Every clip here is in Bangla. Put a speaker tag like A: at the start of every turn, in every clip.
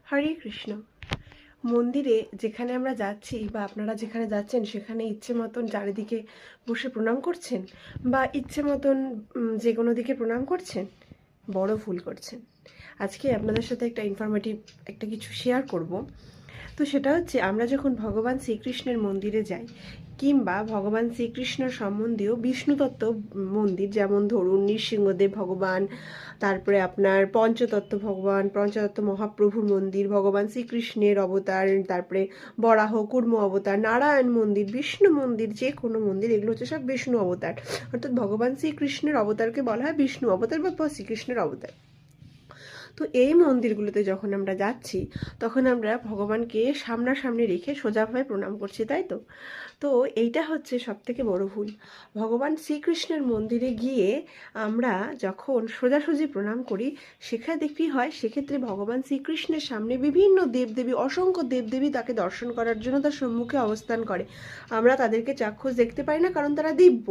A: হরে কৃষ্ণ। মন্দিরে যেখানে আমরা যাচ্ছি বা আপনারা যেখানে যাচ্ছেন সেখানে ইচ্ছে মতন চারিদিকে বসে প্রণাম করছেন বা ইচ্ছে মতন যে কোনো দিকে প্রণাম করছেন, বড় ভুল করছেন। আজকে আপনাদের সাথে একটা ইনফরমেটিভ একটা কিছু শেয়ার করব। তো সেটা হচ্ছে, আমরা যখন ভগবান শ্রীকৃষ্ণের মন্দিরে যাই কিংবা ভগবান শ্রীকৃষ্ণ সম্বন্ধীয় বিষ্ণুতত্ত্ব মন্দির, যেমন ধরুন নৃসিংহদেব ভগবান, তারপরে আপনার পঞ্চতত্ত্ব ভগবান, পঞ্চতত্ত্ব মহাপ্রভুর মন্দির, ভগবান শ্রীকৃষ্ণের অবতার, তারপরে বরাহ কুর্ম অবতার, নারায়ণ মন্দির, বিষ্ণু মন্দির, যে কোনো মন্দির, এগুলো হচ্ছে সব বিষ্ণু অবতার। অর্থাৎ ভগবান শ্রীকৃষ্ণের অবতারকে বলা হয় বিষ্ণু অবতার বা শ্রীকৃষ্ণের অবতার। তো এই মন্দিরগুলোতে যখন আমরা যাচ্ছি তখন আমরা ভগবানকে সামনাসামনি রেখে সোজাভাবে প্রণাম করছি, তাই তো? তো এইটা হচ্ছে সবথেকে বড় ভুল। ভগবান শ্রীকৃষ্ণের মন্দিরে গিয়ে আমরা যখন সোজাসুজি প্রণাম করি, সেখানে দেখি হয় সেক্ষেত্রে ভগবান শ্রীকৃষ্ণের সামনে বিভিন্ন দেবদেবী, অসংখ্য দেবদেবী তাকে দর্শন করার জন্য তার সম্মুখে অবস্থান করে। আমরা তাদেরকে চাক্ষুষ দেখতে পাই না, কারণ তারা দিব্য।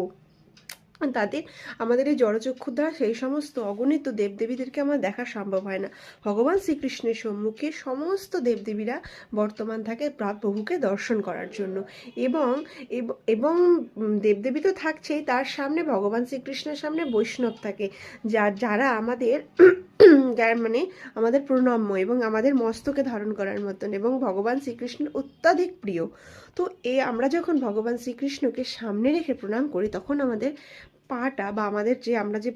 A: তাদের আমাদের এই জড়চক্ষুর দ্বারা সেই সমস্ত অগণিত দেবদেবীদেরকে আমার দেখা সম্ভব হয় না। ভগবান শ্রীকৃষ্ণের সম্মুখে সমস্ত দেবদেবীরা বর্তমান থাকে প্রভুকে দর্শন করার জন্য, এবং এবং দেবদেবী তো থাকছেই, তার সামনে ভগবান শ্রীকৃষ্ণের সামনে বৈষ্ণব থাকে, যারা আমাদের যার মানে আমাদের প্রণম্য এবং আমাদের মস্তকে ধারণ করার মতন, এবং ভগবান শ্রীকৃষ্ণের অত্যাধিক প্রিয়। তো আমরা যখন ভগবান শ্রীকৃষ্ণকে সামনে রেখে প্রণাম করি, তখন আমাদের পাটা বা আমাদের আমরা যে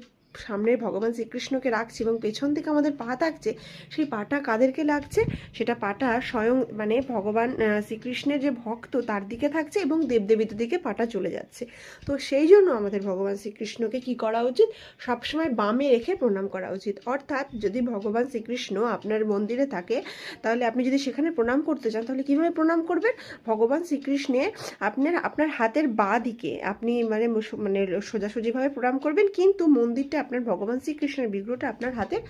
A: সামনে ভগবান শ্রীকৃষ্ণকে রাখছি এবং পেছন থেকে আমাদের পা থাকছে, সেই পাটা কাদেরকে লাগছে? সেটা পাটা স্বয়ং মানে ভগবান শ্রীকৃষ্ণের যে ভক্ত তার দিকে থাকছে এবং দেবদেবীদের দিকে পাটা চলে যাচ্ছে। তো সেই জন্য আমাদের ভগবান শ্রীকৃষ্ণকে কি করা উচিত? সবসময় বামে রেখে প্রণাম করা উচিত। অর্থাৎ যদি ভগবান শ্রীকৃষ্ণ আপনার মন্দিরে থাকে, তাহলে আপনি যদি সেখানে প্রণাম করতে চান, তাহলে কীভাবে প্রণাম করবেন? ভগবান শ্রীকৃষ্ণে আপনার হাতের বাঁ দিকে আপনি মানে সোজাসুজিভাবে প্রণাম করবেন, কিন্তু মন্দিরটা আপনার ভগবান শ্রীকৃষ্ণের বিগ্রহটা আপনার হাতের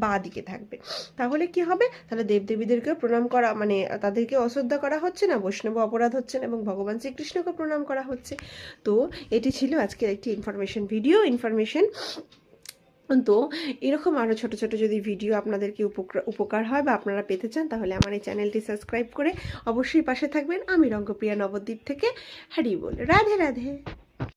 A: বাঁ দিকে থাকবে। তাহলে কি হবে? তাহলে দেবদেবীদেরকেও প্রণাম করা মানে তাদেরকে অশ্রদ্ধা করা হচ্ছে না, বৈষ্ণব অপরাধ হচ্ছে না, এবং ভগবান শ্রীকৃষ্ণকে প্রণাম করা হচ্ছে। তো এটি ছিল আজকের একটি ইনফরমেশন। তো এরকম আরও ছোট ছোট যদি ভিডিও আপনাদেরকে উপকার হয় বা আপনারা পেতে চান, তাহলে আমার এই চ্যানেলটি সাবস্ক্রাইব করে অবশ্যই পাশে থাকবেন। আমি রঙ্গপ্রিয়া নবদ্বীপ থেকে। হরি বল, রাধে রাধে।